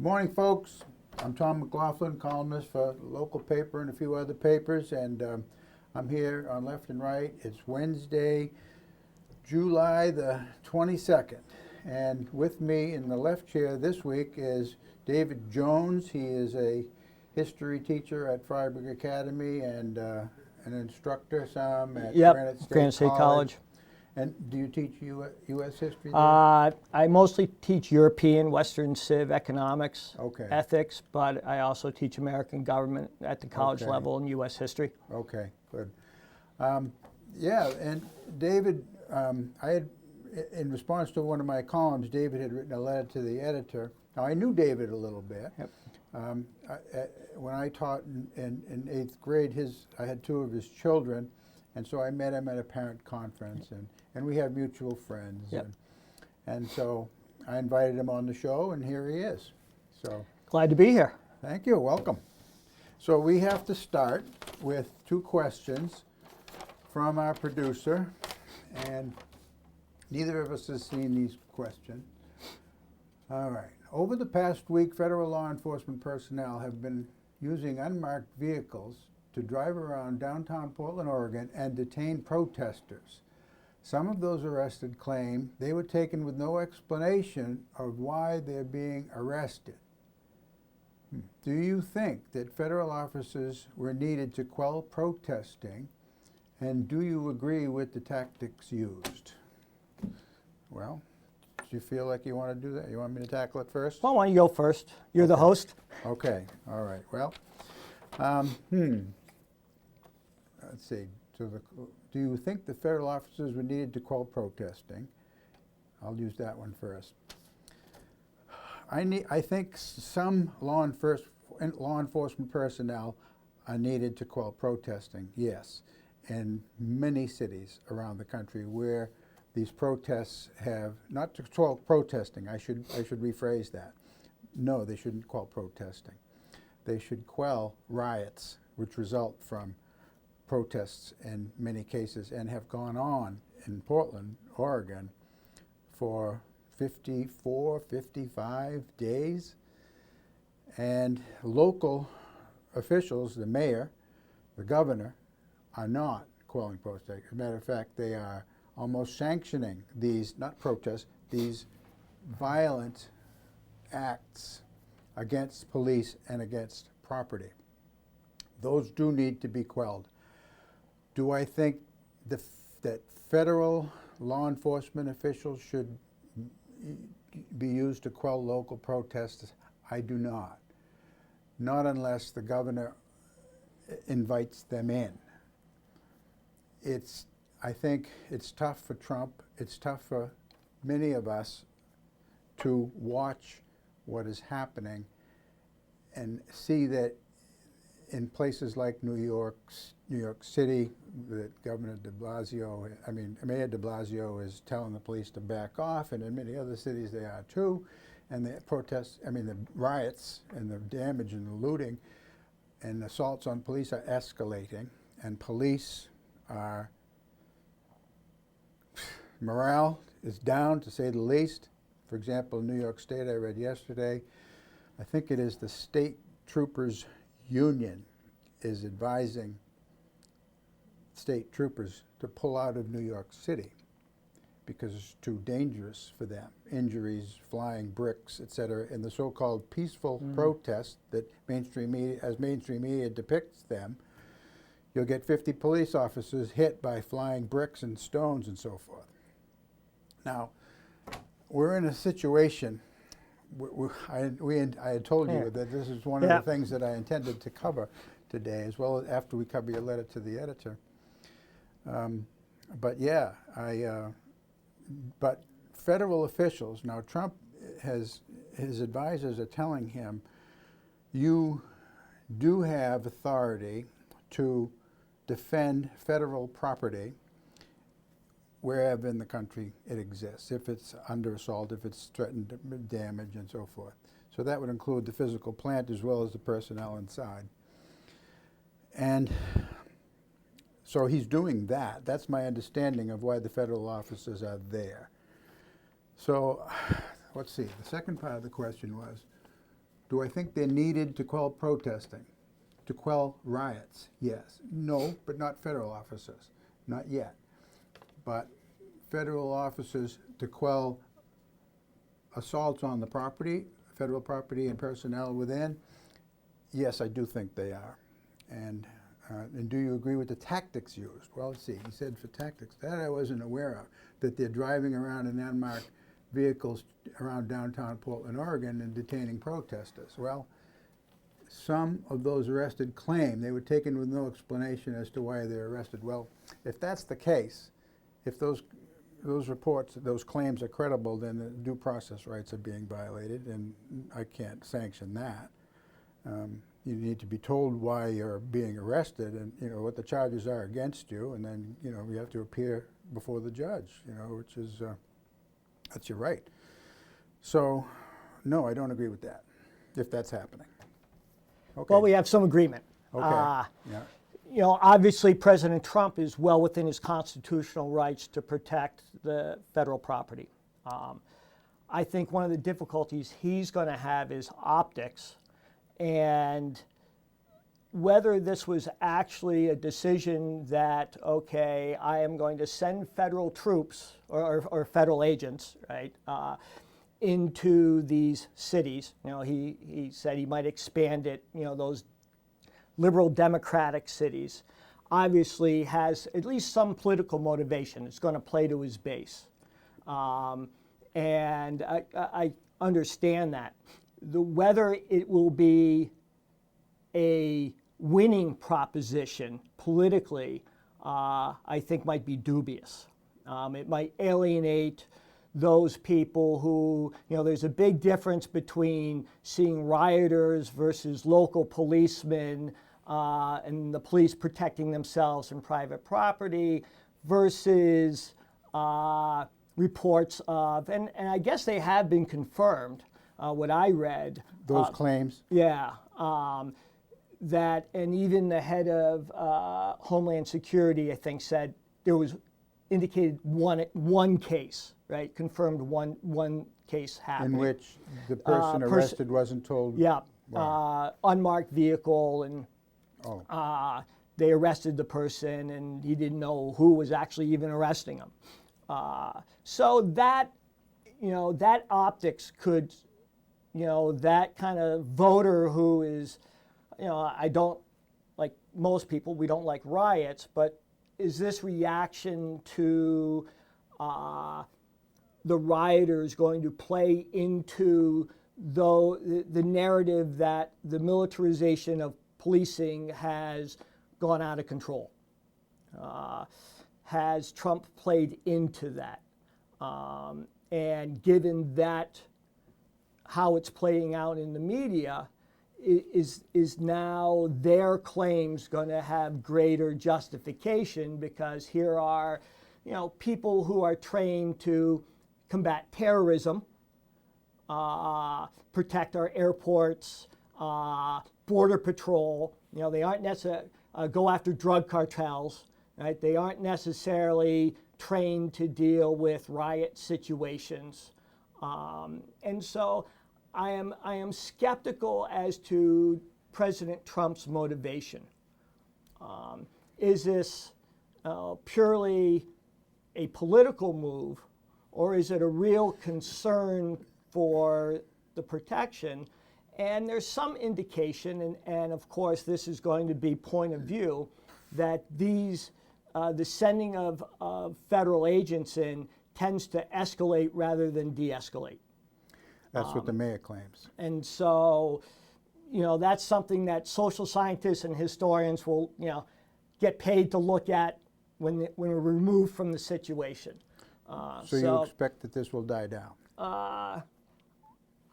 Good morning, folks. I'm Tom McLaughlin, columnist for the local paper and a few other papers, and I'm here on Left and Right. It's Wednesday, July the 22nd, and with me in the left chair this week is David Jones. He is a history teacher at Fryeburg Academy and an instructor some at Granite State College. And do you teach U.S. history there? I mostly teach European, Western Civ, economics, Okay. ethics, but I also teach American government at the college Okay. level and U.S. history. Okay, good. Yeah, and David, I had, in response to one of my columns, David had written a letter to the editor. Now, I knew David a little bit. Yep. When I taught in 8th grade, I had two of his children, and so I met him at a parent conference, and we have mutual friends. Yep. And so I invited him on the show, and here he is. So Glad to be here. thank you, welcome. So we have to start with two questions from our producer, and neither of us has seen these questions. All right. Over the past week, federal law enforcement personnel have been using unmarked vehicles to drive around downtown Portland, Oregon, and detain protesters. Some of those arrested claim they were taken with no explanation of why they're being arrested. Do you think that federal officers were needed to quell protesting, and do you agree with the tactics used? Well, do you feel like you want to do that? You want me to tackle it first? Well, why don't you go first? You're the host. Okay, all right. Well, let's see. Do you think the federal officers were needed to quell protesting? I'll use that one first. I think some law enforcement personnel are needed to quell protesting, yes, in many cities around the country where these protests have, not to quell protesting, I should rephrase that. No, they shouldn't quell protesting. They should quell riots, which result from protests in many cases and have gone on in Portland, Oregon for 54, 55 days. And local officials, the mayor, the governor, are not quelling protests. As a matter of fact, they are almost sanctioning these, not protests, these violent acts against police and against property. Those do need to be quelled. Do I think that federal law enforcement officials should be used to quell local protests? I do not. Not unless the governor invites them in. I think it's tough for Trump. It's tough for many of us to watch what is happening and see that in places like New York City, that Mayor de Blasio is telling the police to back off, and in many other cities they are too. And the protests, the riots and the damage and the looting and assaults on police are escalating, and police are, morale is down, to say the least. For example, in New York State, I read yesterday, I think it is the State Troopers Union is advising state troopers to pull out of New York City because it's too dangerous for them. Injuries, flying bricks, etc. In the so-called peaceful protest that mainstream media depicts them, you'll get 50 police officers hit by flying bricks and stones and so forth. Now, we're in a situation, I had told you that this is one of the things that I intended to cover today, as well as after we cover your letter to the editor. But federal officials, now Trump his advisors are telling him, you do have authority to defend federal property wherever in the country it exists, if it's under assault, if it's threatened damage, and so forth. So that would include the physical plant as well as the personnel inside. And so he's doing that. That's my understanding of why the federal officers are there. So let's see, the second part of the question was, Do I think they're needed to quell protesting, to quell riots? Yes. No, but not federal officers. Not yet. But federal officers to quell assaults on the property, federal property and personnel within, yes, I do think they are. And do you agree with the tactics used? Well, let's see, he said for tactics, that I wasn't aware of, that they're driving around in unmarked vehicles around downtown Portland, Oregon and detaining protesters. Well, some of those arrested claim they were taken with no explanation as to why they're arrested. Well, if that's the case, if those reports, those claims are credible, then the due process rights are being violated, and I can't sanction that. You need to be told why you're being arrested and, you know, what the charges are against you, and then, you know, you have to appear before the judge, you know, which is, that's your right. So, no, I don't agree with that, if that's happening. Okay. Well, we have some agreement. Okay, yeah. You know, obviously President Trump is well within his constitutional rights to protect the federal property. I think one of the difficulties he's going to have is optics, and whether this was actually a decision that, okay, I am going to send federal troops or federal agents, right, into these cities. You know, he said he might expand it, you know, those liberal democratic cities, obviously has at least some political motivation. It's going to play to his base. And I understand that. Whether it will be a winning proposition politically, I think might be dubious. It might alienate those people who, you know, there's a big difference between seeing rioters versus local policemen and the police protecting themselves and private property versus reports of, and I guess they have been confirmed, what I read. Those claims? Yeah. That, and even the head of Homeland Security, I think, said there was indicated one case, right? Confirmed one case happening. In which the person arrested wasn't told? Yeah. Wow. Unmarked vehicle, and Oh. they arrested the person, and he didn't know who was actually even arresting him. So that, you know, that optics could, you know, that kind of voter who is, you know, I don't, like most people, we don't like riots, but is this reaction to the rioters going to play into the narrative that the militarization of policing has gone out of control? Has Trump played into that? And given that, how it's playing out in the media, is now their claims going to have greater justification, because here are, you know, people who are trained to combat terrorism, protect our airports, border patrol. You know, they aren't necessarily go after drug cartels, right? They aren't necessarily trained to deal with riot situations, and so I am skeptical as to President Trump's motivation. Is this purely a political move, or is it a real concern for the protection? And there's some indication, and of course this is going to be point of view, that these, the sending of federal agents in tends to escalate rather than de-escalate. That's what the mayor claims. And so, you know, that's something that social scientists and historians will, you know, get paid to look at when we're removed from the situation. So you expect that this will die down? I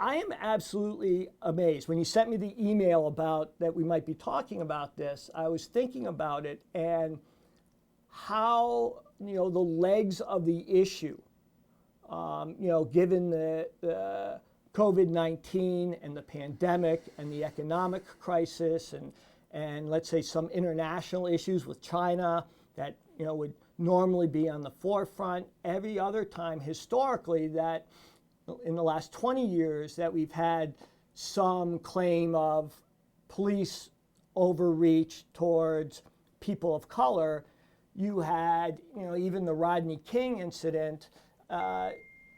am absolutely amazed. When you sent me the email about that we might be talking about this, I was thinking about it and how, you know, the legs of the issue, you know, given the COVID-19 and the pandemic and the economic crisis and let's say some international issues with China that, you know, would normally be on the forefront. Every other time historically that in the last 20 years that we've had some claim of police overreach towards people of color, you had, even the Rodney King incident,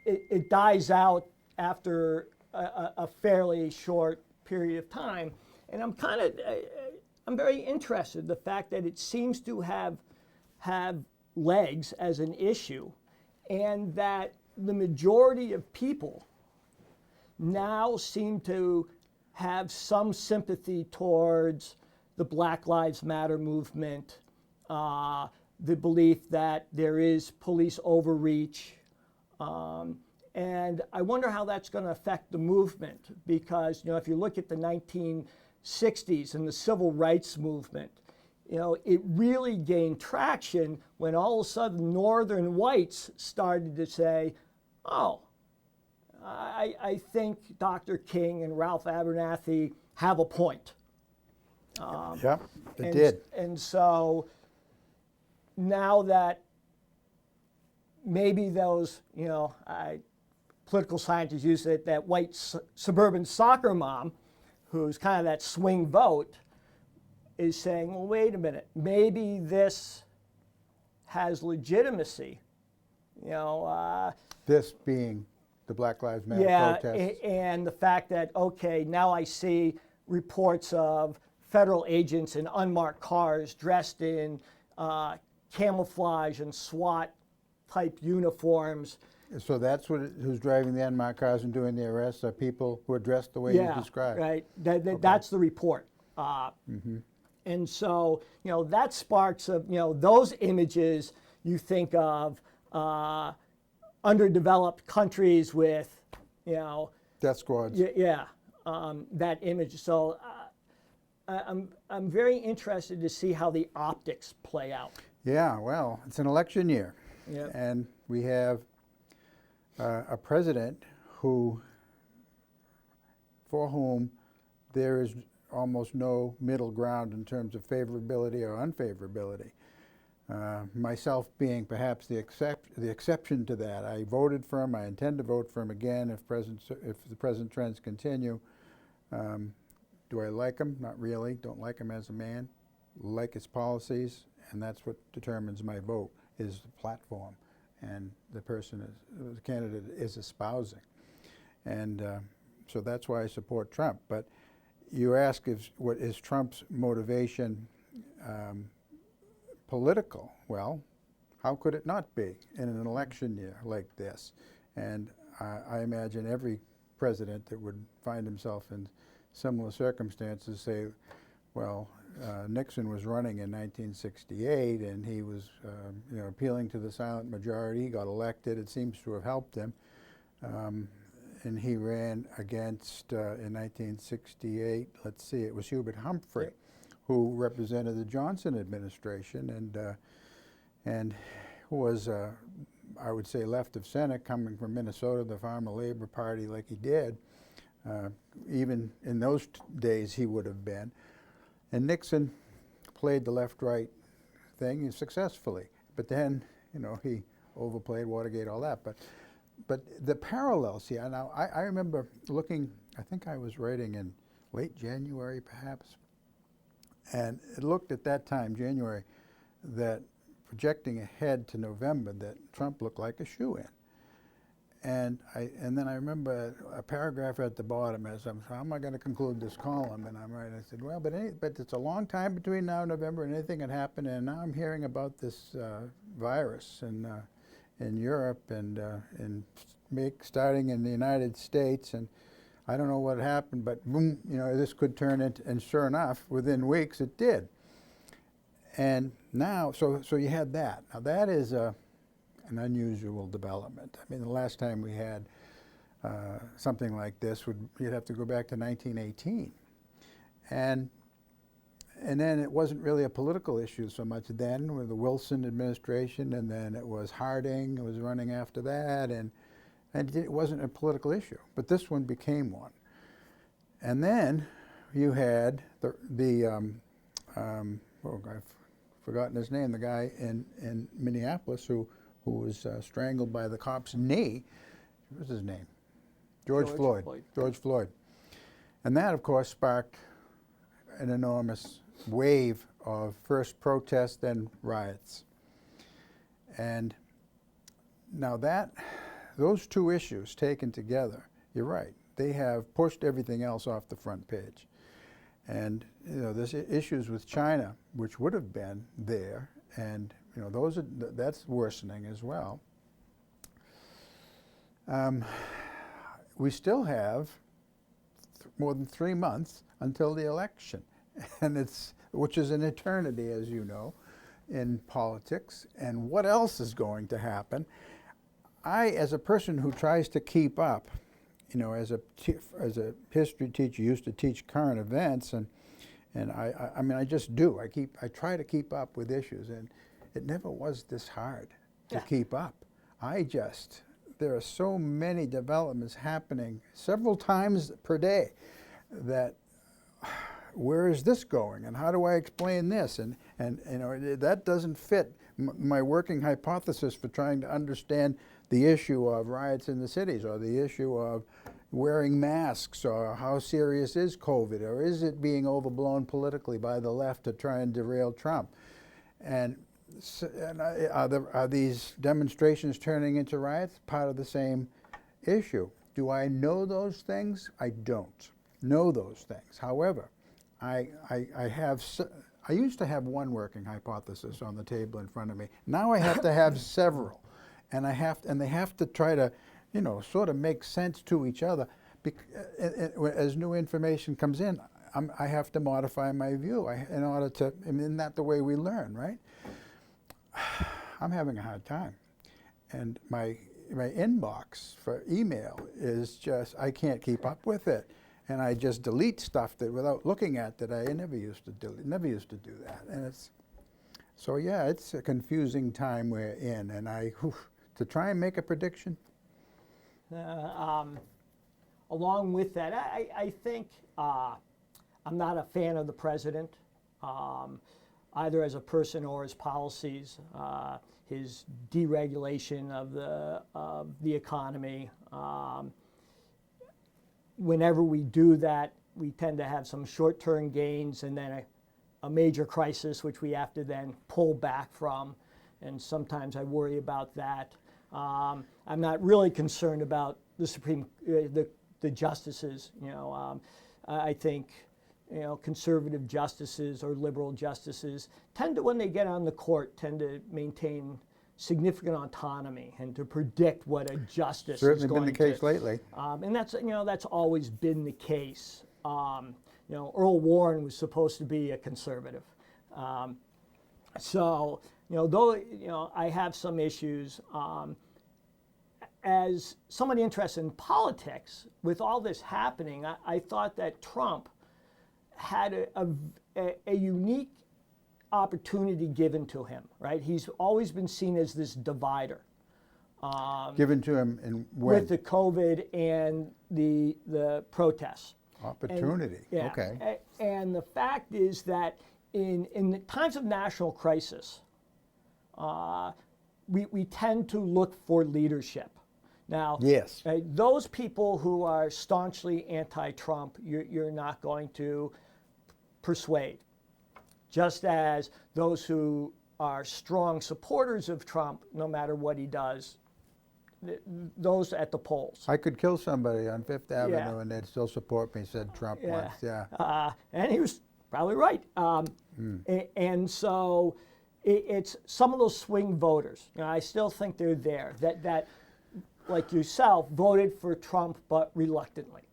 it dies out after a fairly short period of time. And I'm very interested in the fact that it seems to have legs as an issue, and that the majority of people now seem to have some sympathy towards the Black Lives Matter movement, the belief that there is police overreach. And I wonder how that's going to affect the movement, because if you look at the 1960s and the civil rights movement, it really gained traction when all of a sudden Northern whites started to say, oh, I think Dr. King and Ralph Abernathy have a point. Yeah, it did. And so now that maybe those, political scientists use it, that white suburban soccer mom, who's kind of that swing vote, is saying, well, wait a minute, maybe this has legitimacy. This being the Black Lives Matter protests. And the fact that, okay, now I see reports of federal agents in unmarked cars dressed in camouflage and SWAT type uniforms. So that's who's driving the unmarked cars and doing the arrests are people who are dressed the way you described. Right. That's the report. And so, that sparks of, those images you think of underdeveloped countries with, death squads. That image. So I'm very interested to see how the optics play out. Yeah, well, it's an election year. Yep. And we have a president for whom there is almost no middle ground in terms of favorability or unfavorability. Myself being perhaps the exception to that. I voted for him. I intend to vote for him again if the present trends continue. Do I like him? Not really. Don't like him as a man. Like his policies, and that's what determines my vote, is the platform and the candidate is espousing. And so that's why I support Trump. But you ask, what is Trump's motivation political? Well, how could it not be in an election year like this? And I imagine every president that would find himself in similar circumstances say, well, Nixon was running in 1968 and he was appealing to the silent majority. He got elected. It seems to have helped him. And he ran against, in 1968, let's see, it was Hubert Humphrey, who represented the Johnson administration and was, I would say, left of center, coming from Minnesota, the Farmer Labor Party, like he did. Even in those days, he would have been. And Nixon played the left-right thing successfully. But then, he overplayed Watergate, all that. But the parallels here, now I remember looking, I think I was writing in late January perhaps, and it looked at that time, January, that projecting ahead to November, that Trump looked like a shoo-in. And then I remember a paragraph at the bottom as how am I going to conclude this column? And I'm writing, I said, well, but it's a long time between now and November, and anything can happen. And now I'm hearing about this virus in Europe and starting in the United States, and I don't know what happened, but boom, this could turn into, and sure enough, within weeks it did. And now, so you had that. Now that is an unusual development. I mean, the last time we had something like this, you'd have to go back to 1918. And then it wasn't really a political issue so much then with the Wilson administration, and then it was Harding who was running after that, and it wasn't a political issue. But this one became one. And then you had I've forgotten his name, the guy in Minneapolis who was strangled by the cop's knee. What was his name? George Floyd. George Floyd. And that, of course, sparked an enormous wave of first protests, then riots. And now those two issues taken together, you're right, they have pushed everything else off the front page. And there's issues with China, which would have been there, and that's worsening as well. We still have more than 3 months until the election, and which is an eternity, as you know, in politics. And what else is going to happen? As a person who tries to keep up, as a history teacher, used to teach current events, and I mean, I just do. I try to keep up with issues, and it never was this hard to keep up. There are so many developments happening several times per day that where is this going, and how do I explain this? And that doesn't fit my working hypothesis for trying to understand the issue of riots in the cities, or the issue of wearing masks, or how serious is COVID, or is it being overblown politically by the left to try and derail Trump? And are these demonstrations turning into riots? Part of the same issue. Do I know those things? I don't know those things. However, I used to have one working hypothesis on the table in front of me. Now I have to have several, and they have to try to, sort of make sense to each other. As new information comes in, I have to modify my view in order to. Isn't that the way we learn, right? I'm having a hard time, and my inbox for email is just, I can't keep up with it. And I just delete stuff that without looking at that I never used to do that. And it's a confusing time we're in, and to try and make a prediction. Along with that, I think I'm not a fan of the president, either as a person or his policies, his deregulation of the economy. Whenever we do that, we tend to have some short-term gains and then a major crisis, which we have to then pull back from. And sometimes I worry about that. I'm not really concerned about the justices. I think conservative justices or liberal justices tend to, when they get on the court, tend to maintain significant autonomy and to predict what a justice is going to. Certainly been the case lately. And that's always been the case. Earl Warren was supposed to be a conservative. So though I have some issues, as somebody interested in politics, with all this happening, I thought that Trump had a unique opportunity given to him, right? He's always been seen as this divider. Given to him in when? With the COVID and the protests. Opportunity, okay. And the fact is that in the times of national crisis, we tend to look for leadership. Now, yes. Those people who are staunchly anti-Trump, you're not going to persuade. Just as those who are strong supporters of Trump, no matter what he does, those at the polls. I could kill somebody on Fifth Avenue and they'd still support me, said Trump once, and he was probably right. And so it's some of those swing voters. I still think they're there, that like yourself, voted for Trump but reluctantly.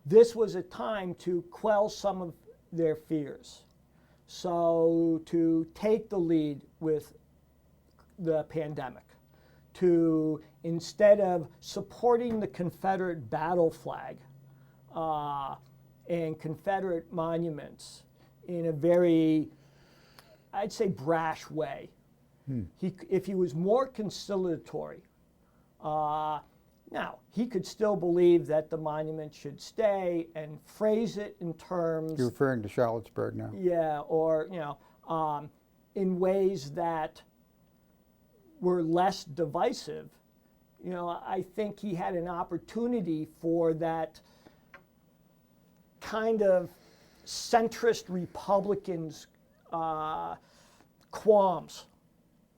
This was a time to quell some of their fears. So to take the lead with the pandemic, to instead of supporting the Confederate battle flag and Confederate monuments in a very, I'd say, brash way, if he was more conciliatory, now, he could still believe that the monument should stay and phrase it in terms... You're referring to Charlottesburg now? Yeah, or, in ways that were less divisive. I think he had an opportunity for that kind of centrist Republicans' qualms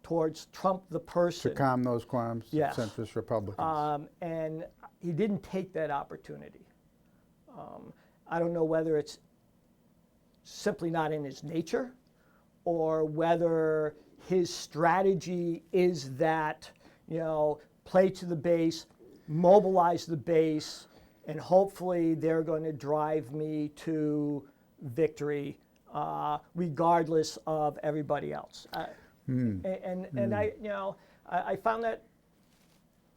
towards Trump the person. To calm those qualms, Yes. centrist Republicans. And he didn't take that opportunity. I don't know whether it's simply not in his nature or whether his strategy is that, play to the base, mobilize the base, and hopefully they're going to drive me to victory regardless of everybody else. And I found that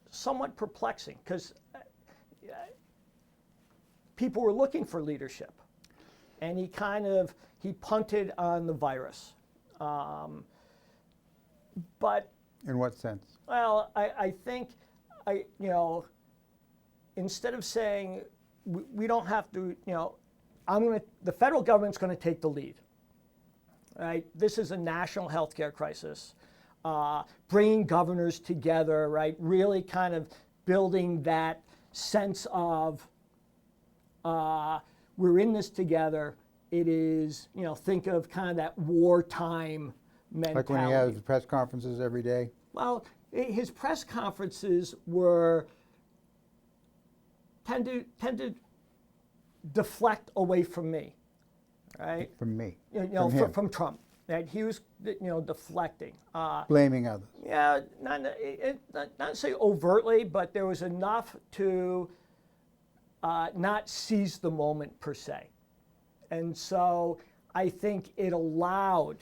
somewhat perplexing because people were looking for leadership, and he punted on the virus. But In what sense? well, I think instead of saying we don't have to, the federal government's going to take the lead. Right? This is a national healthcare crisis. Bringing governors together, right? Really kind of building that sense of we're in this together. It is, think of kind of that wartime mentality. Like when he has press conferences every day? Well, his press conferences tend to deflect away from me, right? From me? From Trump. Right? He was, deflecting. Blaming others? Yeah, not to say overtly, but there was enough to not seize the moment per se. And so I think he allowed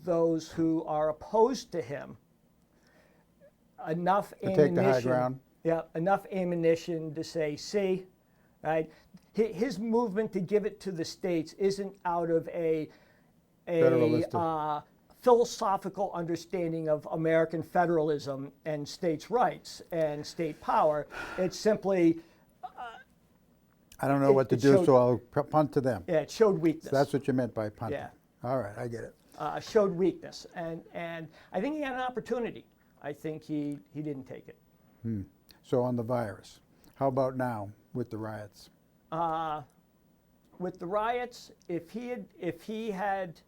those who are opposed to him enough To ammunition. take the high ground? Yeah, enough ammunition to say, see, right? His movement to give it to the states isn't out of a philosophical understanding of American federalism and states' rights and state power. It's simply I don't know what to do, so I'll punt to them. it showed weakness. So that's what you meant by punting. Yeah. All right, I get it. Showed weakness, and I think he had an opportunity. I think he didn't take it. So on the virus, how about now with the riots? With the riots, if he had,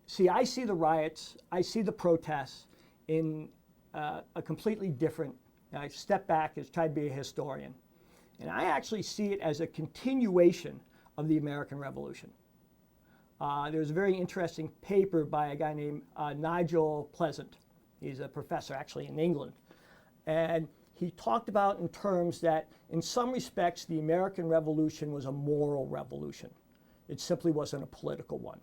see, I see the riots, I see the protests in a completely different. I step back and try to be a historian, and I actually see it as a continuation of the American Revolution. There was a very interesting paper by a guy named Nigel Pleasant. He's a professor actually in England. And he talked about in terms that in some respects the American Revolution was a moral revolution. It simply wasn't a political one.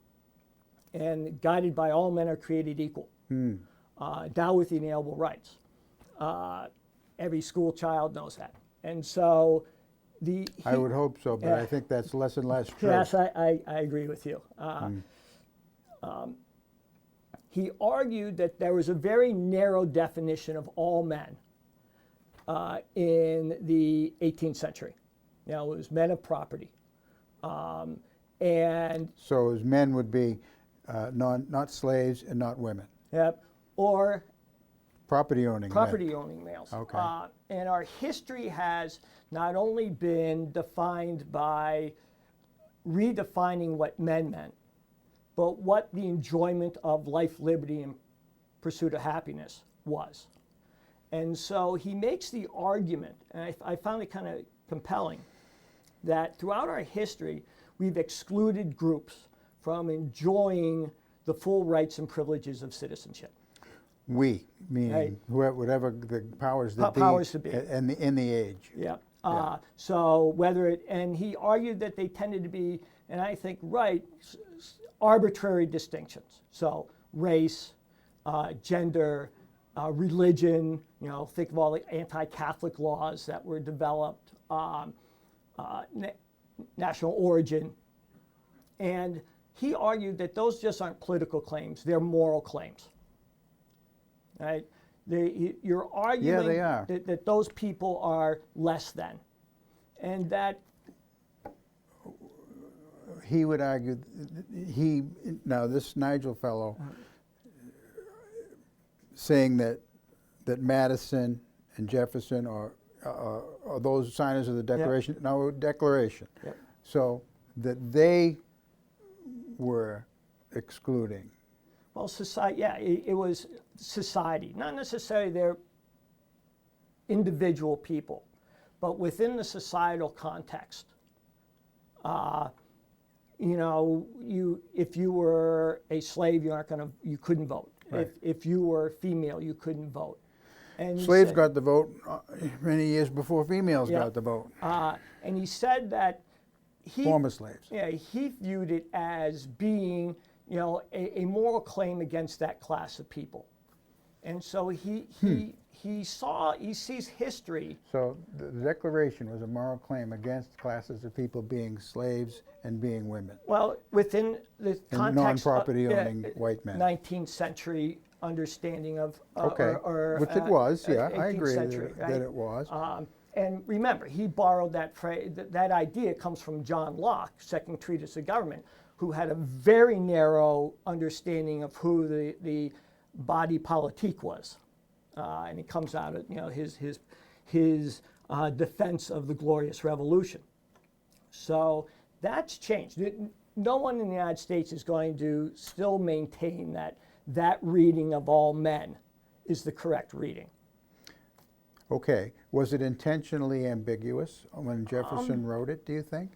And guided by all men are created equal, endowed with inalienable rights. Every school child knows that. And so I would hope so, but I think that's less and less true. Yes, I agree with you. He argued that there was a very narrow definition of all men in the 18th century. It was men of property. And so as men would be not slaves and not women. Yep, or property-owning males. Okay. And our history has not only been defined by redefining what men meant, but what the enjoyment of life, liberty, and pursuit of happiness was. And so he makes the argument, and I found it kind of compelling, that throughout our history, we've excluded groups from enjoying the full rights and privileges of citizenship. We, meaning whatever the powers that be, in the age. Yeah. So and he argued that they tended to be, and I think arbitrary distinctions. So race, gender, religion, think of all the anti-Catholic laws that were developed, national origin. And he argued that those just aren't political claims, they're moral claims. Right? You're arguing they are. That those people are less than. And that he would argue, this Nigel fellow, saying that Madison and Jefferson or those signers of the Declaration, no, Declaration. Yep. So that they were excluding. Well, society, yeah, it was society, not necessarily their individual people, but within the societal context. If you were a slave, you couldn't vote. Right. If you were female, you couldn't vote. And Slaves got the vote many years before females Yeah. got the vote. and he said that Former slaves. Yeah, he viewed it as being, a moral claim against that class of people, and so he sees history. So the Declaration was a moral claim against classes of people being slaves and being women. Well, within the And context non-property owning white men. 19th century understanding of Okay, which it was, yeah, I 18th agree century, that right? it was. And remember, he borrowed that phrase. That idea comes from John Locke, Second Treatise of Government, who had a very narrow understanding of who the body politique was, and it comes out of his defense of the Glorious Revolution. So that's changed. No one in the United States is going to still maintain that reading of all men is the correct reading. Okay, was it intentionally ambiguous when Jefferson wrote it, do you think?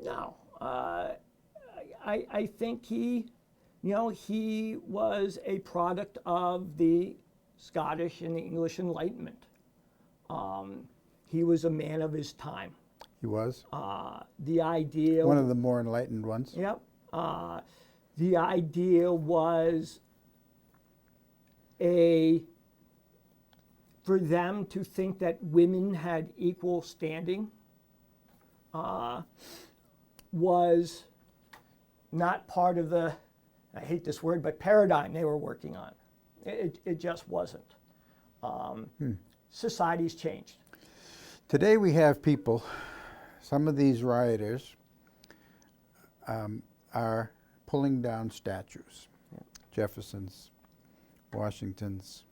No, I think he was a product of the Scottish and the English Enlightenment. He was a man of his time. He was? The idea. One of the more enlightened ones. Yep. The idea was for them to think that women had equal standing was not part of the, I hate this word, but paradigm they were working on. It just wasn't. Society's changed. Today we have people, some of these rioters are pulling down statues. Jefferson's, Washington's,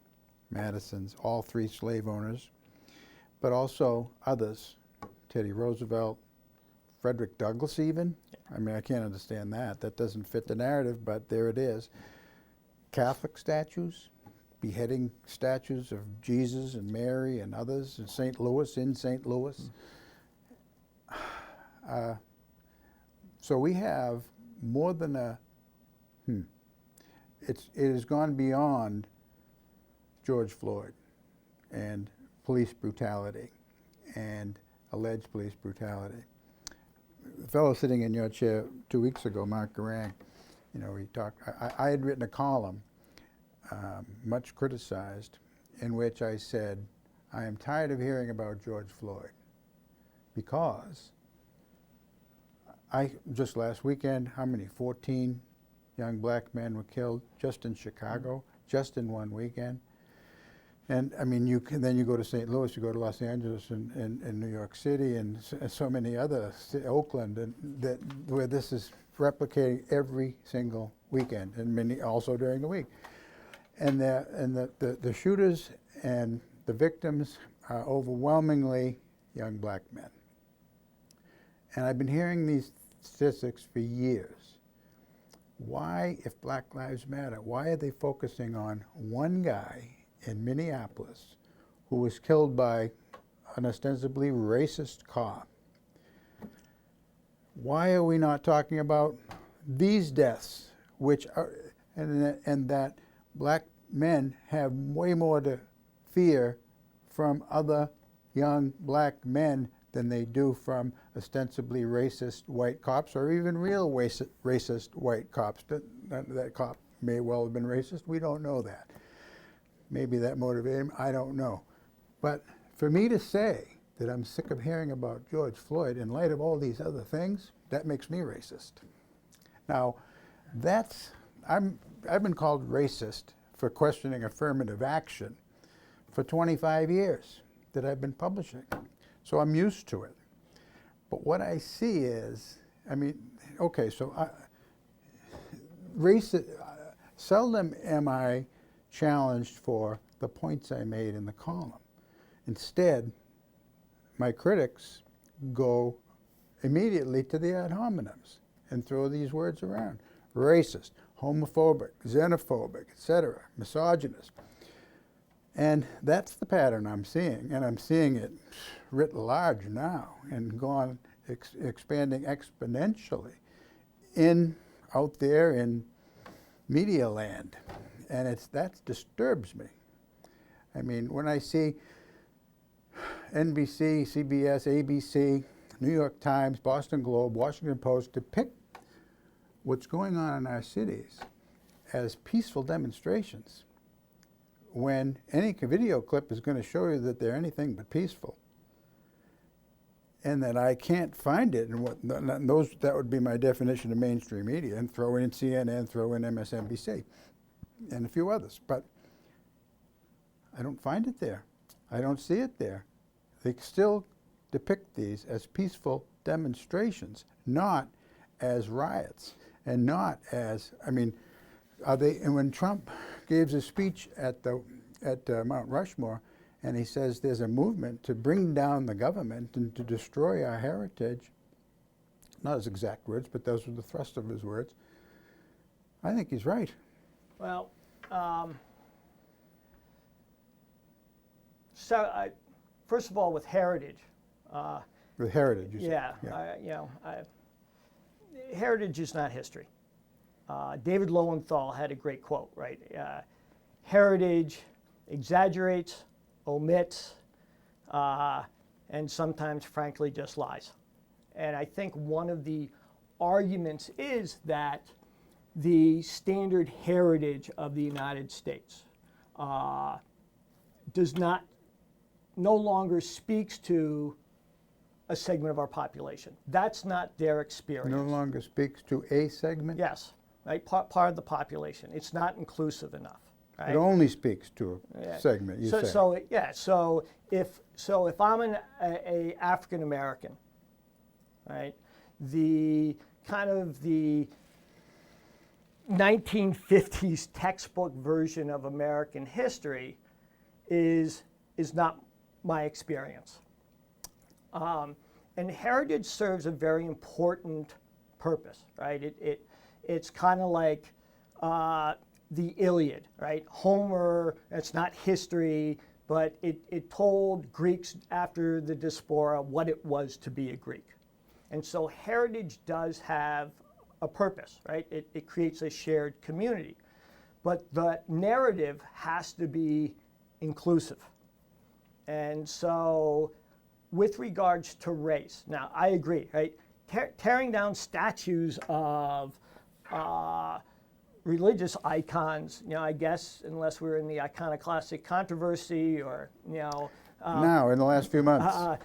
Madison's, all three slave owners, but also others, Teddy Roosevelt, Frederick Douglass even. I mean, I can't understand that. That doesn't fit the narrative, but there it is. Catholic statues, beheading statues of Jesus and Mary and others in St. Louis. So we have more than it has gone beyond George Floyd and police brutality and alleged police brutality. The fellow sitting in your chair 2 weeks ago, Mark Garang, he talked, I had written a column, much criticized, in which I said, I am tired of hearing about George Floyd because just last weekend, how many, 14 young black men were killed just in Chicago, just in one weekend. And I mean, then you go to St. Louis, you go to Los Angeles and New York City and so many other, Oakland, and where this is replicating every single weekend, and many also during the week. And the shooters and the victims are overwhelmingly young black men. And I've been hearing these statistics for years. Why, if Black Lives Matter, why are they focusing on one guy in Minneapolis who was killed by an ostensibly racist cop? Why are we not talking about these deaths, which are, and that black men have way more to fear from other young black men than they do from ostensibly racist white cops, or even real racist white cops? That cop may well have been racist. We don't know that. Maybe that motivated him. I don't know. But for me to say that I'm sick of hearing about George Floyd in light of all these other things, that makes me racist. Now, I've been called racist for questioning affirmative action for 25 years that I've been publishing. So I'm used to it. But what I see is, I mean, okay, so seldom am I challenged for the points I made in the column. Instead, my critics go immediately to the ad hominems and throw these words around. Racist, homophobic, xenophobic, etc., misogynist. And that's the pattern I'm seeing, and I'm seeing it writ large now and expanding exponentially out there in media land. And that disturbs me. I mean, when I see NBC, CBS, ABC, New York Times, Boston Globe, Washington Post depict what's going on in our cities as peaceful demonstrations, when any video clip is going to show you that they're anything but peaceful, and that I can't find it, and that would be my definition of mainstream media, and throw in CNN, throw in MSNBC, and a few others, but I don't find it there. I don't see it there. They still depict these as peaceful demonstrations, not as riots, and not as, I mean, and when Trump gave his speech at Mount Rushmore, and he says there's a movement to bring down the government and to destroy our heritage, not his exact words, but those were the thrust of his words, I think he's right. Well, first of all, with heritage. With heritage, you yeah, said. Heritage is not history. David Lowenthal had a great quote, right? Heritage exaggerates, omits, and sometimes, frankly, just lies. And I think one of the arguments is that the standard heritage of the United States no longer speaks to a segment of our population. That's not their experience. No longer speaks to a segment? Yes, right? Part of the population. It's not inclusive enough. Right? It only speaks to a segment, you say. So if I'm a African American, right, the kind of the 1950s textbook version of American history is not my experience. And heritage serves a very important purpose, right? It's kind of like the Iliad, right? Homer, it's not history, but it told Greeks after the diaspora what it was to be a Greek. And so heritage does have a purpose, right? It creates a shared community. But the narrative has to be inclusive. And so with regards to race, now I agree, right? Tearing down statues of religious icons, I guess, unless we're in the iconoclastic controversy or, now, in the last few months.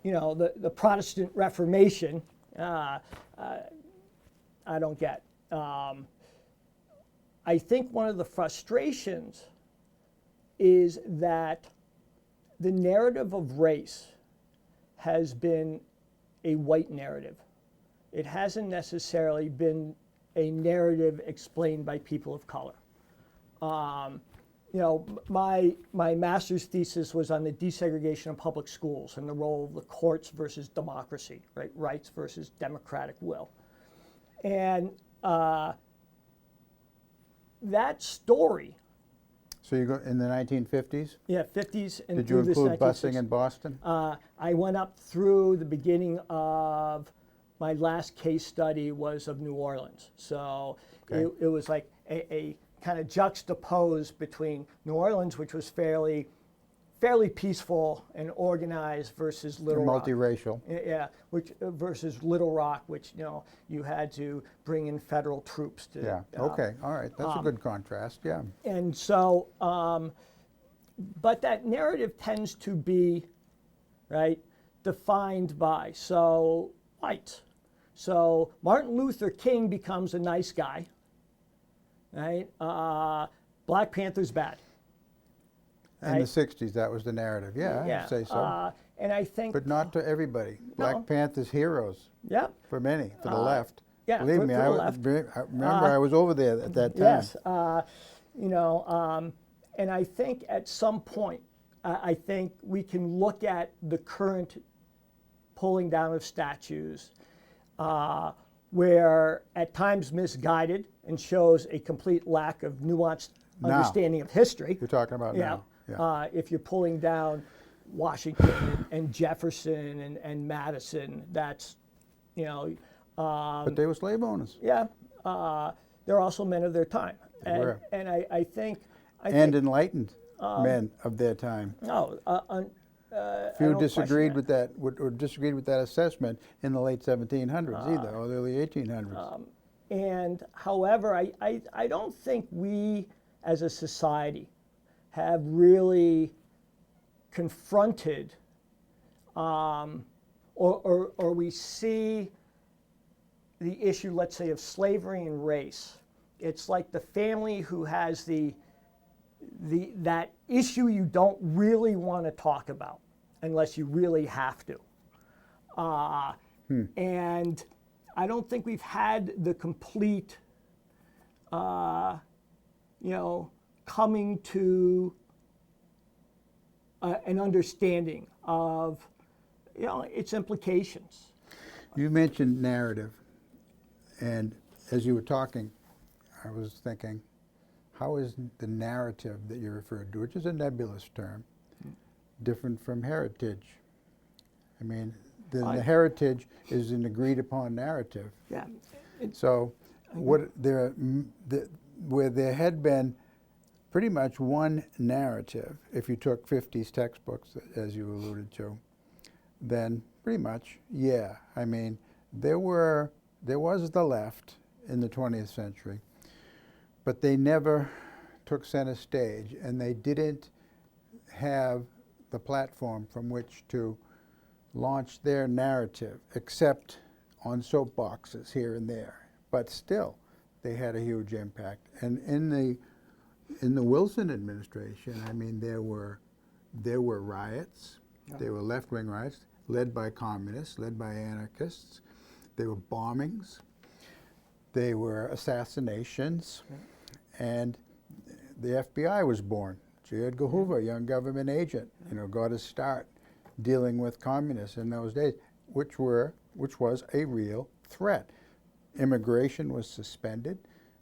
The Protestant Reformation, I don't get. I think one of the frustrations is that the narrative of race has been a white narrative. It hasn't necessarily been a narrative explained by people of color. My master's thesis was on the desegregation of public schools and the role of the courts versus democracy, right? Rights versus democratic will. And that story. So you go in the 1950s? Yeah, 50s and Did you include busing in Boston? I went up through the beginning of my last case study was of New Orleans. So okay. it was like a kind of juxtaposed between New Orleans, which was fairly peaceful and organized, versus Little Rock. Multiracial. Yeah, versus Little Rock, which you had to bring in federal troops to. Yeah. Okay. All right. That's a good contrast. Yeah. And so, but that narrative tends to be, right, defined by whites. So Martin Luther King becomes a nice guy, right? Black Panther's bad. In the 60s, that was the narrative. Yeah, I'd say so. And I think, but not to everybody. Black Panther's heroes. Yeah. For many, for the left. Yeah. Believe me, I remember I was over there at that time. Yes. And I think at some point, I think we can look at the current pulling down of statues where at times misguided and shows a complete lack of nuanced understanding of history. You're talking about now. Yeah. If you're pulling down Washington and Jefferson and Madison, that's, you know. But they were slave owners. Yeah. They're also men of their time. They were. And I think. Enlightened men of their time. No. Few disagreed with that, or disagreed with that assessment in the late 1700s either, or the early 1800s. And however, I don't think we as a society have really confronted or we see the issue, let's say, of slavery and race. It's like the family who has that issue you don't really want to talk about unless you really have to. And I don't think we've had the complete, coming to an understanding of, its implications. You mentioned narrative, and as you were talking, I was thinking, how is the narrative that you referred to, which is a nebulous term, different from heritage? I mean, the heritage is an agreed upon narrative. Yeah. So where there had been pretty much one narrative, if you took 50s textbooks, as you alluded to, then pretty much, yeah. I mean, there was the left in the 20th century, but they never took center stage, and they didn't have the platform from which to launch their narrative, except on soapboxes here and there. But still, they had a huge impact. And in the Wilson administration, I mean, there were riots. Yeah. There were left-wing riots led by communists, led by anarchists. There were bombings. There were assassinations. Yeah. And the FBI was born. J. Edgar Hoover, a young government agent, got his start dealing with communists in those days, which was a real threat. Immigration was suspended.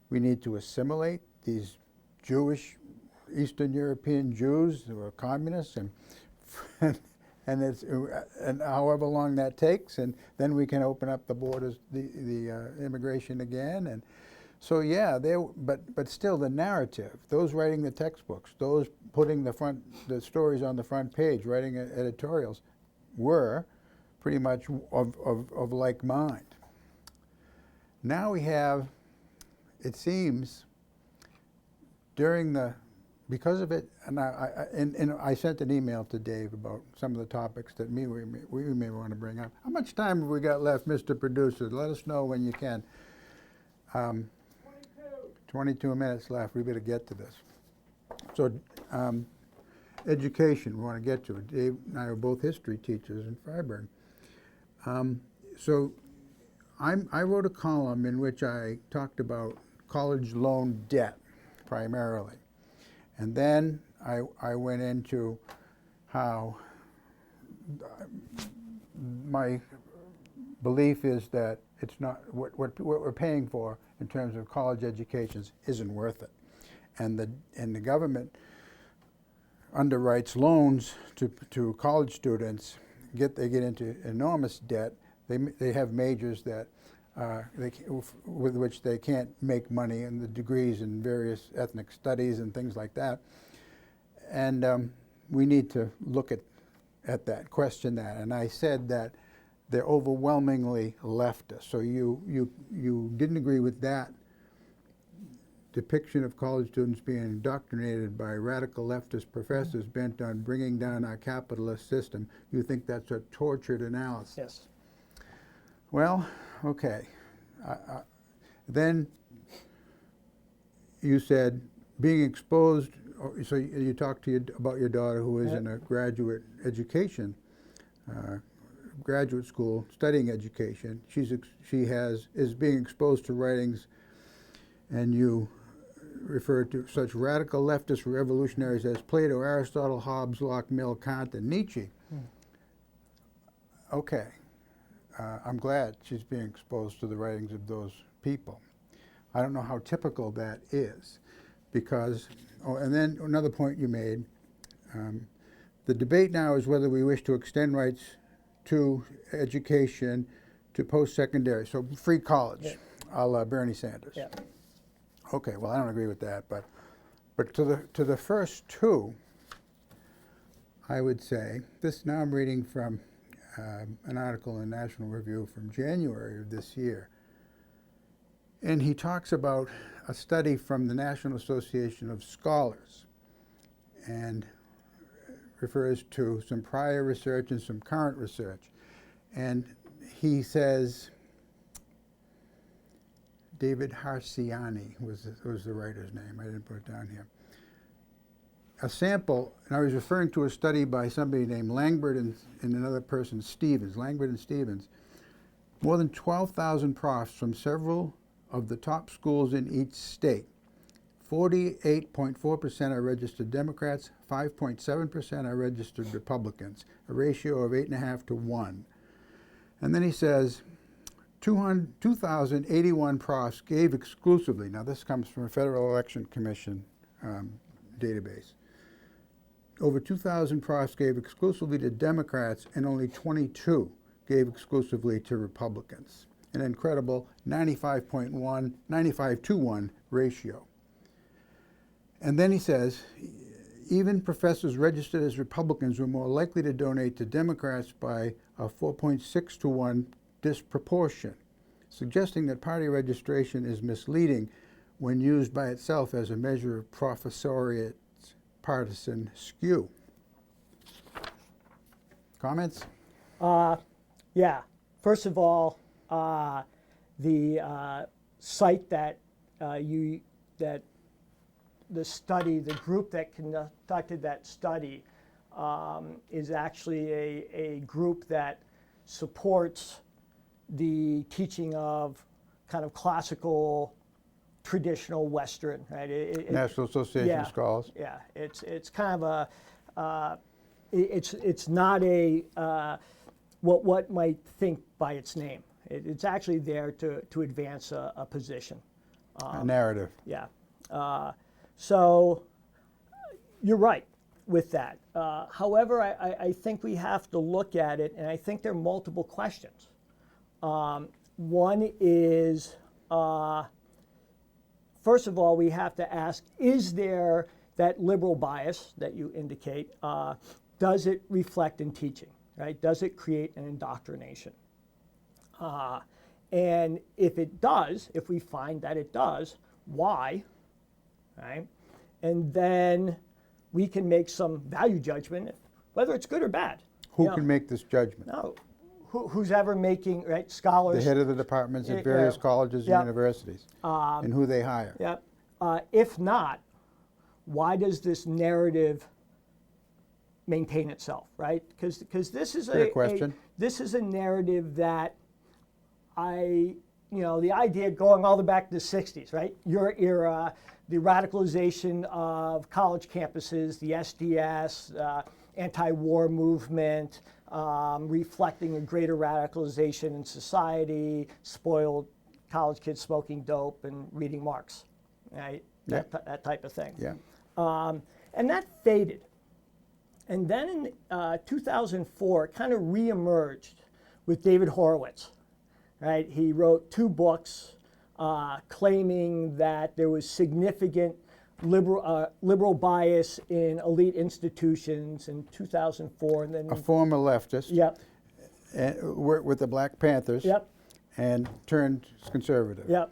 We need to assimilate these Jewish, Eastern European Jews who are communists, and however long that takes, and then we can open up the borders, the immigration again, and so yeah, but still the narrative, those writing the textbooks, those putting the stories on the front page, writing editorials, were pretty much of like mind. Now we have, it seems, because of it, and I sent an email to Dave about some of the topics that we may want to bring up. How much time have we got left, Mr. Producer? Let us know when you can. 22 minutes left. We better get to this. So, education, we want to get to it. Dave and I are both history teachers in Fryeburg. So, I wrote a column in which I talked about college loan debt, primarily. And then I went into how my belief is that it's not what we're paying for in terms of college educations isn't worth it, and the government underwrites loans to college students. They get into enormous debt. They have majors that with which they can't make money, and the degrees in various ethnic studies and things like that. And we need to look at that, question that. And I said that they're overwhelmingly leftist. So you didn't agree with that depiction of college students being indoctrinated by radical leftist professors bent on bringing down our capitalist system. You think that's a tortured analysis. Yes. Well, okay. Then you said being exposed, so you talked about your daughter who is in a graduate education, graduate school, studying education. She is being exposed to writings, and you referred to such radical leftist revolutionaries as Plato, Aristotle, Hobbes, Locke, Mill, Kant, and Nietzsche. Okay, I'm glad she's being exposed to the writings of those people. I don't know how typical that is, because, oh, and then another point you made, the debate now is whether we wish to extend rights to education to post-secondary, so free college, a la Bernie Sanders. Yeah. Okay, well, I don't agree with that, but to the first two, I would say, this, now I'm reading from an article in National Review from January of this year, and he talks about a study from the National Association of Scholars, and refers to some prior research and some current research. And he says, David Harsiani was the writer's name. I didn't put it down here. A sample, and I was referring to a study by somebody named Langbert and another person, Stevens, Langbert and Stevens. More than 12,000 profs from several of the top schools in each state. 48.4% are registered Democrats, 5.7% are registered Republicans, a ratio of 8.5 to 1. And then he says, 2,081 profs gave exclusively, now this comes from a Federal Election Commission database, over 2,000 profs gave exclusively to Democrats and only 22 gave exclusively to Republicans. An incredible 95 to 1 ratio. And then he says, even professors registered as Republicans were more likely to donate to Democrats by a 4.6 to 1 disproportion, suggesting that party registration is misleading when used by itself as a measure of professoriate's partisan skew. Comments? Yeah. First of all, the site that the group that conducted that study is actually a group that supports the teaching of kind of classical, traditional Western, right? National Association of Scholars. Yeah, it's kind of a, it's not a what might think by its name. It's actually there to advance a position. A narrative. Yeah. So you're right with that. However, I think we have to look at it, and I think there are multiple questions. One is, first of all, we have to ask, is there that liberal bias that you indicate, does it reflect in teaching, right? Does it create an indoctrination? And if it does, if we find that it does, why, right? And then we can make some value judgment, whether it's good or bad. Who can make this judgment? No, who's ever making, right, scholars. The head of the departments at various colleges and universities, and who they hire. Yeah. If not, why does this narrative maintain itself, right? Because this is Fair question. This is a narrative that the idea going all the way back to the 60s, right? Your era, the radicalization of college campuses, the SDS, anti-war movement, reflecting a greater radicalization in society, spoiled college kids smoking dope and reading Marx, right? Yeah. That type of thing. Yeah. And that faded. And then in 2004, it kind of reemerged with David Horowitz, right? He wrote 2 books claiming that there was significant liberal bias in elite institutions in 2004. And then A former leftist. Yep. And worked with the Black Panthers. Yep. And turned conservative. Yep.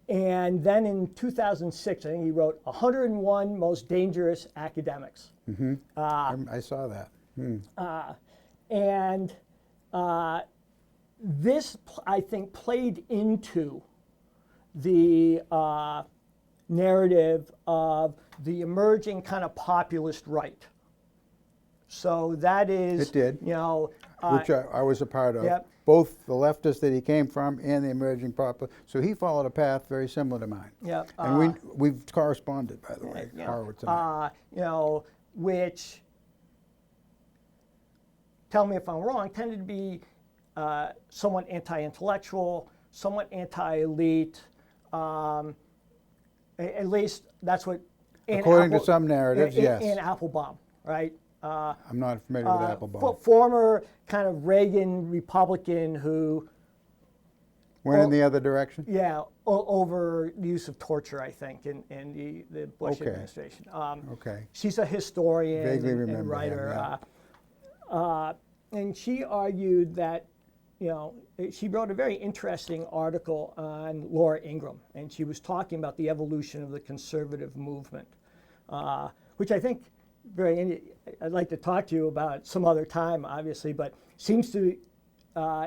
And then in 2006, I think he wrote 101 Most Dangerous Academics. Mm-hmm. I saw that. And this, I think, played into the narrative of the emerging kind of populist right. So that is, It did. which I was a part of. Yep. Both the leftists that he came from and the emerging popular. So he followed a path very similar to mine. Yep. And we've corresponded, by the way, Yeah. Horowitz and I. Which, tell me if I'm wrong, tended to be somewhat anti-intellectual, somewhat anti-elite. At least that's what. According to some narratives, yes. And Applebaum, right? I'm not familiar with Applebaum. Former kind of Reagan Republican who. Went in the other direction? Yeah, over the use of torture, I think, in the Bush administration. Okay. She's a historian and writer. Him, and she argued that, she wrote a very interesting article on Laura Ingraham, and she was talking about the evolution of the conservative movement, which I think I'd like to talk to you about some other time, obviously, but seems to,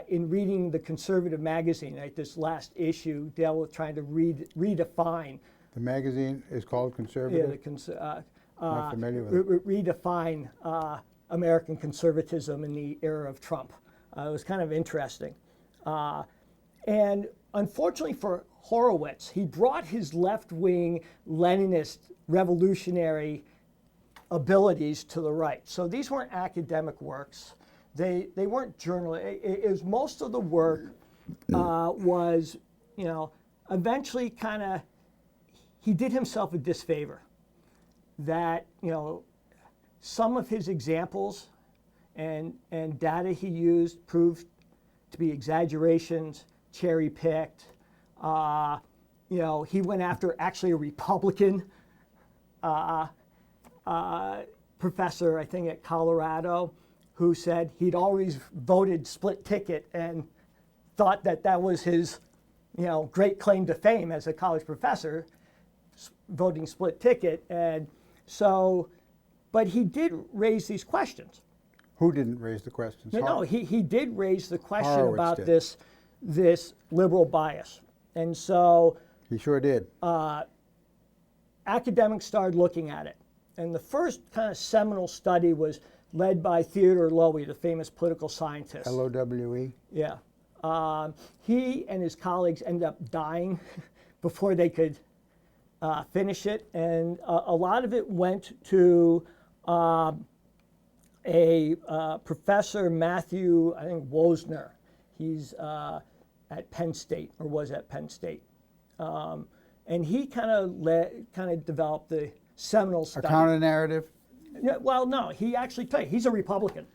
in reading the Conservative magazine, right, this last issue dealt with trying to redefine. The magazine is called Conservative? Yeah, Not familiar with it. Redefine American conservatism in the era of Trump. It was kind of interesting. And unfortunately for Horowitz, he brought his left-wing Leninist revolutionary abilities to the right. So these weren't academic works. They weren't journal. It was most of the work was, eventually kind of, he did himself a disfavor. That, some of his examples and data he used proved to be exaggerations, cherry-picked. He went after actually a Republican professor, I think at Colorado, who said he'd always voted split ticket and thought that was his, great claim to fame as a college professor, voting split ticket. And so, but he did raise these questions. Who didn't raise the questions? No, he did raise the question Horowitz about did. this liberal bias. And so He sure did. academics started looking at it. And the first kind of seminal study was led by Theodore Lowy, the famous political scientist. Lowe? Yeah. He and his colleagues ended up dying before they could finish it. And a lot of it went to a professor, Matthew, I think, Wosner. He's at Penn State, or was at Penn State. And he kind of developed the seminal study. A counter-narrative? Yeah, well, no, he actually, he's a Republican.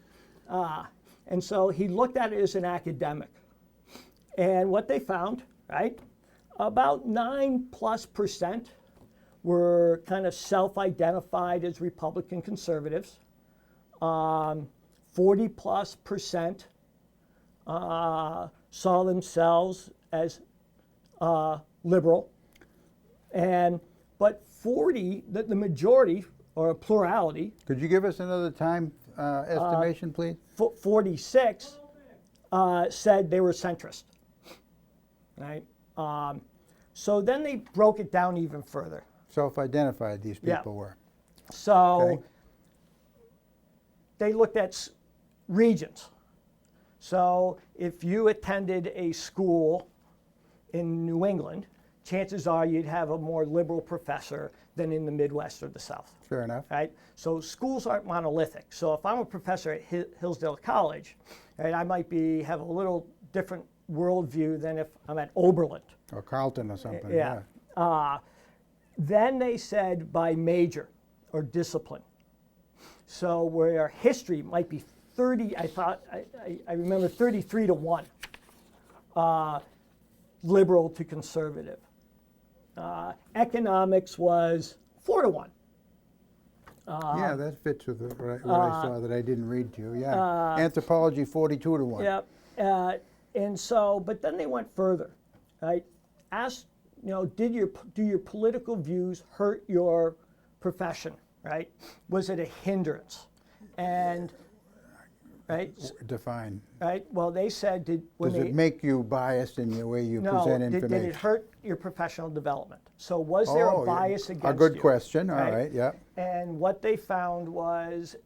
And so he looked at it as an academic. And what they found, right, about 9+% were kind of self-identified as Republican conservatives. 40+% saw themselves as liberal. But 40, the majority, or a plurality. Could you give us another time estimation, please? 46 said they were centrist, right? So then they broke it down even further. Self-identified these people were. So Okay. they looked at regions. So if you attended a school in New England, chances are you'd have a more liberal professor than in the Midwest or the South. Fair enough. Right? So schools aren't monolithic. So if I'm a professor at Hillsdale College, right, I might have a little different worldview than if I'm at Oberlin. Or Carlton or something. Yeah. Then they said by major or discipline. So where history might be 30, I remember 33 to 1, liberal to conservative. Economics was 4 to 1. Yeah, that fits with what I saw that I didn't read to you. Yeah. Anthropology, 42 to 1. Yeah. And so, but then they went further, right? Ask, do your political views hurt your profession, right? Was it a hindrance? And, right? Define. Right. Well, they said, Does it make you biased in the way you present information? Did it hurt your professional development? So was there a bias against you? A good question. All right? right. Yeah. And what they found was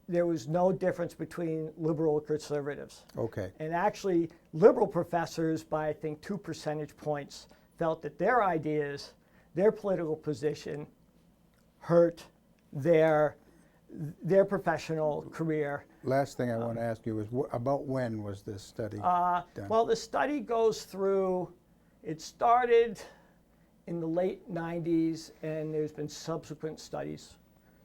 there was no difference between liberal and conservatives. Okay. And actually, liberal professors, by I think 2 percentage points, felt that their ideas, their political position, hurt their professional career. Last thing I want to ask you is about when was this study done? Well, the study goes through, it started in the late 90s, and there's been subsequent studies.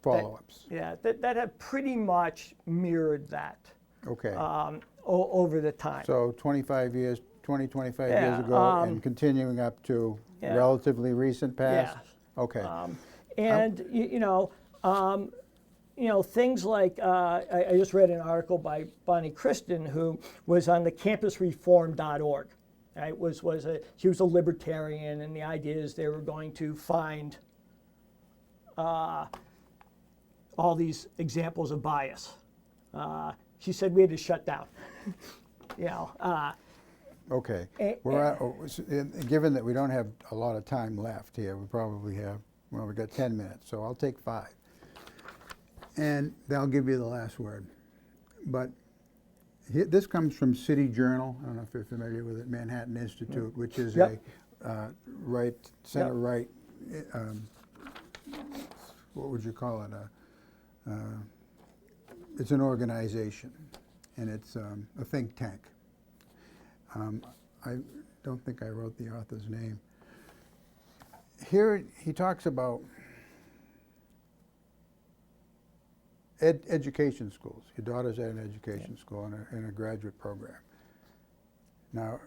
Follow-ups. That have pretty much mirrored that Okay. over the time. So 25 years Yeah, ago, and continuing up to yeah. relatively recent past? Yeah. Okay. And things like I just read an article by Bonnie Kristen, who was on the campusreform.org. Right? She was a libertarian, and the idea is they were going to find all these examples of bias. She said we had to shut down. Okay. and Given that we don't have a lot of time left here, we probably have, well, we've got 10 minutes, so I'll take 5. And they'll give you the last word. But this comes from City Journal. I don't know if you're familiar with it, Manhattan Institute, which is Yep. a center-right, what would you call it? It's an organization, and it's a think tank. I don't think I wrote the author's name. Here he talks about education schools. Your daughter's at an education school in a graduate program. Now,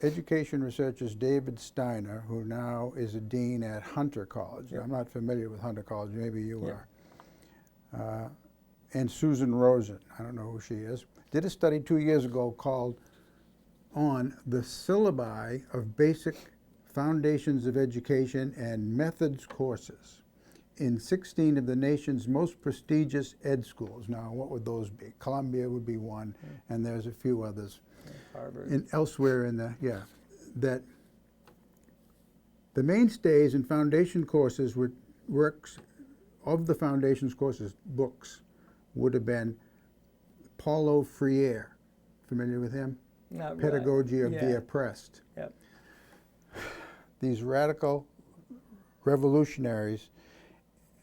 education researcher David Steiner, who now is a dean at Hunter College. Yep. I'm not familiar with Hunter College, maybe you Yep. are. And Susan Rosen, I don't know who she is, did a study 2 years ago called On the Syllabi of Basic Foundations of Education and Methods Courses in 16 of the nation's most prestigious ed schools. Now, what would those be? Columbia would be one, and there's a few others. Harvard. Elsewhere in that the mainstays in foundation courses works of the foundations courses books would have been Paulo Freire. Familiar with him? Not Pedagogy of the Yeah. Oppressed. Yep. These radical revolutionaries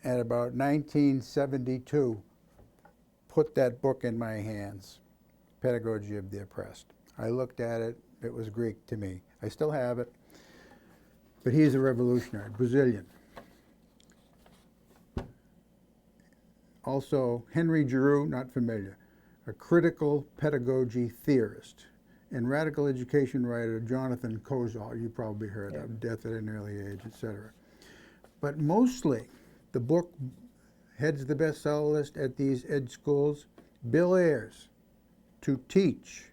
at about 1972 put that book in my hands, Pedagogy of the Oppressed. I looked at it, it was Greek to me. I still have it, but he's a revolutionary, Brazilian. Also, Henry Giroux, not familiar, a critical pedagogy theorist, and radical education writer Jonathan Kozol, you probably heard of, Death at an Early Age, etc. But mostly, the book heads the bestseller list at these ed schools. Bill Ayers, To Teach,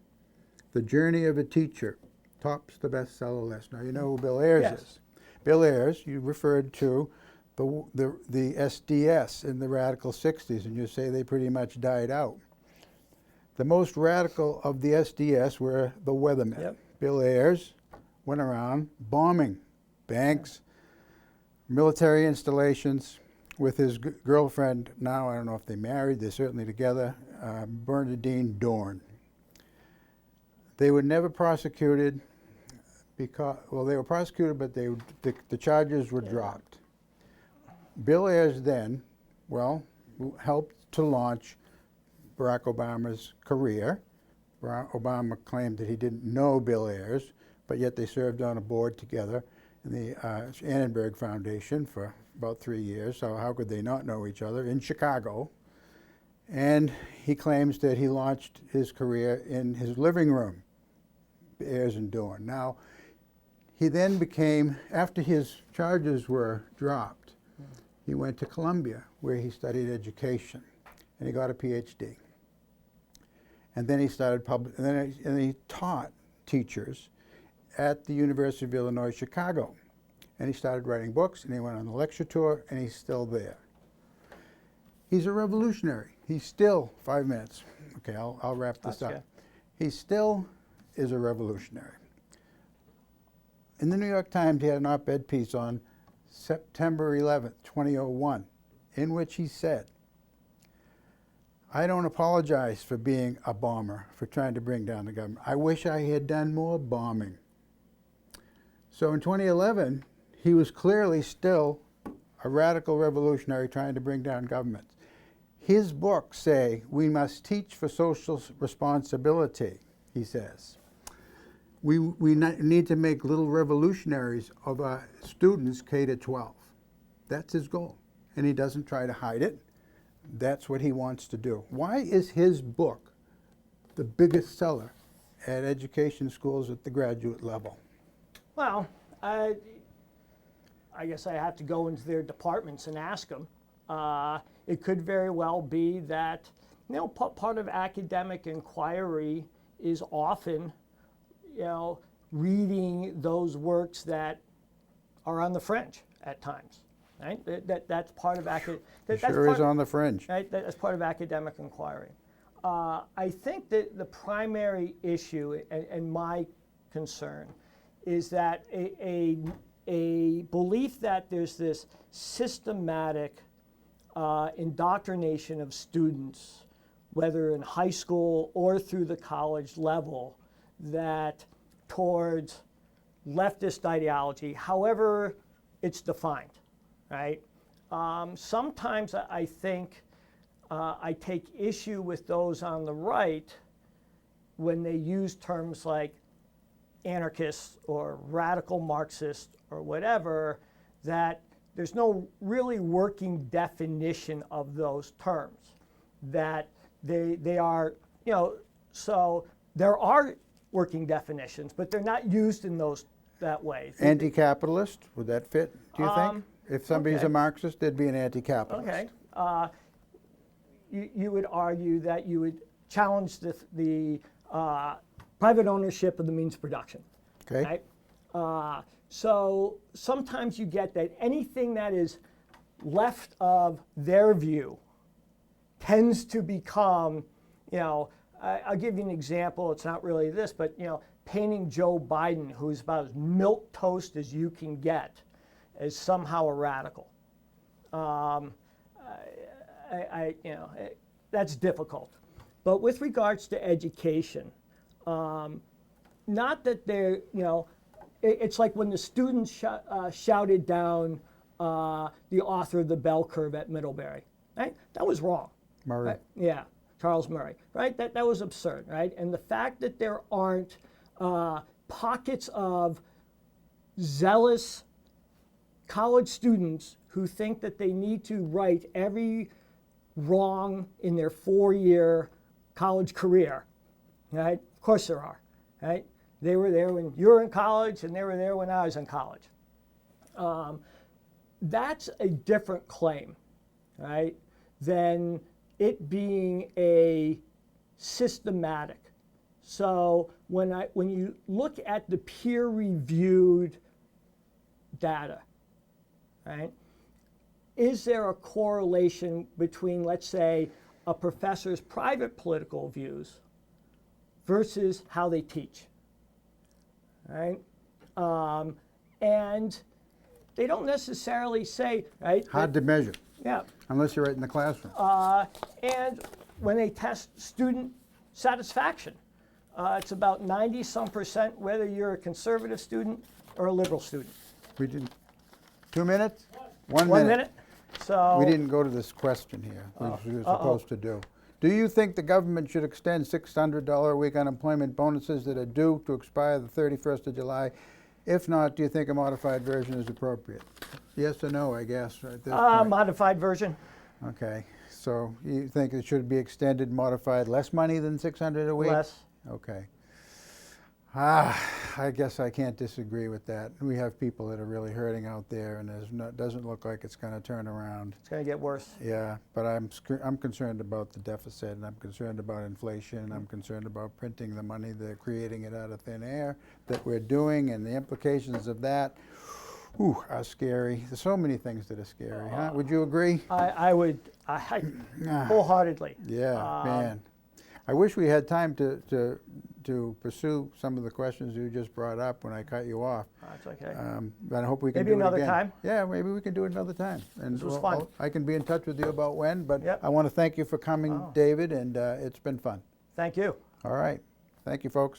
The Journey of a Teacher, tops the bestseller list. Now, you know who Bill Ayers Yes. is. Bill Ayers, you referred to the SDS in the radical 60s, and you say they pretty much died out. The most radical of the SDS were the weathermen. Yep. Bill Ayers went around bombing banks, military installations with his girlfriend. Now, I don't know if they married, they're certainly together, Bernadine Dorn. They were never prosecuted because, well, they were prosecuted, but the charges were dropped. Bill Ayers then, well, helped to launch Barack Obama's career. Barack Obama claimed that he didn't know Bill Ayers, but yet they served on a board together in the Annenberg Foundation for about 3 years, so how could they not know each other, in Chicago. And he claims that he launched his career in his living room, Ayers and Dorn. Now, he then became, after his charges were dropped, he went to Columbia, where he studied education, and he got a PhD. And then he started and then he taught teachers at the University of Illinois, Chicago. And he started writing books, and he went on the lecture tour, and he's still there. He's a revolutionary. He's still, 5 minutes. Okay, I'll wrap this up. Okay. He still is a revolutionary. In the New York Times, he had an op-ed piece on September 11th, 2001, in which he said, I don't apologize for being a bomber, for trying to bring down the government. I wish I had done more bombing. So in 2011, he was clearly still a radical revolutionary trying to bring down governments. His books say we must teach for social responsibility, he says. We need to make little revolutionaries of our students K to 12. That's his goal. And he doesn't try to hide it. That's what he wants to do. Why is his book the biggest seller at education schools at the graduate level? Well, I guess I have to go into their departments and ask them. It could very well be that, you know, part of academic inquiry is often, you know, reading those works that are on the fringe at times. Right? That's part of academic. Sure is on the fringe. Right? That's part of academic inquiry. I think that the primary issue and my concern is that a belief that there's this systematic indoctrination of students, whether in high school or through the college level, that towards leftist ideology, however it's defined. Right? Sometimes I think I take issue with those on the right when they use terms like anarchist or radical Marxist or whatever, that there's no really working definition of those terms, that they are, you know, so there are working definitions, but they're not used in those that way. Anti-capitalist, would that fit, do you think? If somebody's okay. a Marxist, they'd be an anti-capitalist. Okay. You would argue that you would challenge the private ownership of the means of production. Okay. Right? So sometimes you get that anything that is left of their view tends to become, you know, I'll give you an example. It's not really this, but, you know, painting Joe Biden, who's about as milquetoast as you can get, as somehow a radical. You know, that's difficult. But with regards to education, not that they're, you know, it's like when the students shouted down the author of the bell curve at Middlebury, right? That was wrong. Murray. Right? Yeah, Charles Murray, right? That was absurd, right? And the fact that there aren't pockets of zealous college students who think that they need to right every wrong in their 4-year college career, right? Of course there are, right? They were there when you were in college, and they were there when I was in college. That's a different claim, right, than it being a systematic. So when you look at the peer-reviewed data, right, is there a correlation between, let's say, a professor's private political views versus how they teach, right? And they don't necessarily say, right? Hard to measure, Yeah. unless you're right in the classroom. And when they test student satisfaction, it's about 90-some% whether you're a conservative student or a liberal student. We didn't. 2 minutes? 1 minute. 1 minute. So We didn't go to this question here, which we were supposed to do. Do you think the government should extend $600 a week unemployment bonuses that are due to expire the 31st of July? If not, do you think a modified version is appropriate? Yes or no, I guess, at this point. modified version. Okay, so you think it should be extended, modified, less money than 600 a week? Less. Okay. I guess I can't disagree with that. We have people that are really hurting out there, and it doesn't look like it's going to turn around. It's going to get worse. Yeah, but I'm concerned about the deficit, and I'm concerned about inflation, and I'm concerned about printing the money, they're creating it out of thin air that we're doing, and the implications of that are scary. There's so many things that are scary, huh? Would you agree? I would wholeheartedly. Yeah, man. I wish we had time to to pursue some of the questions you just brought up when I cut you off. That's okay. But I hope we can Maybe do it another again. time? Yeah, maybe we can do it another time. And This was fun. I can be in touch with you about when, but Yep. I want to thank you for coming, Oh. David, and it's been fun. Thank you. All right. Thank you, folks.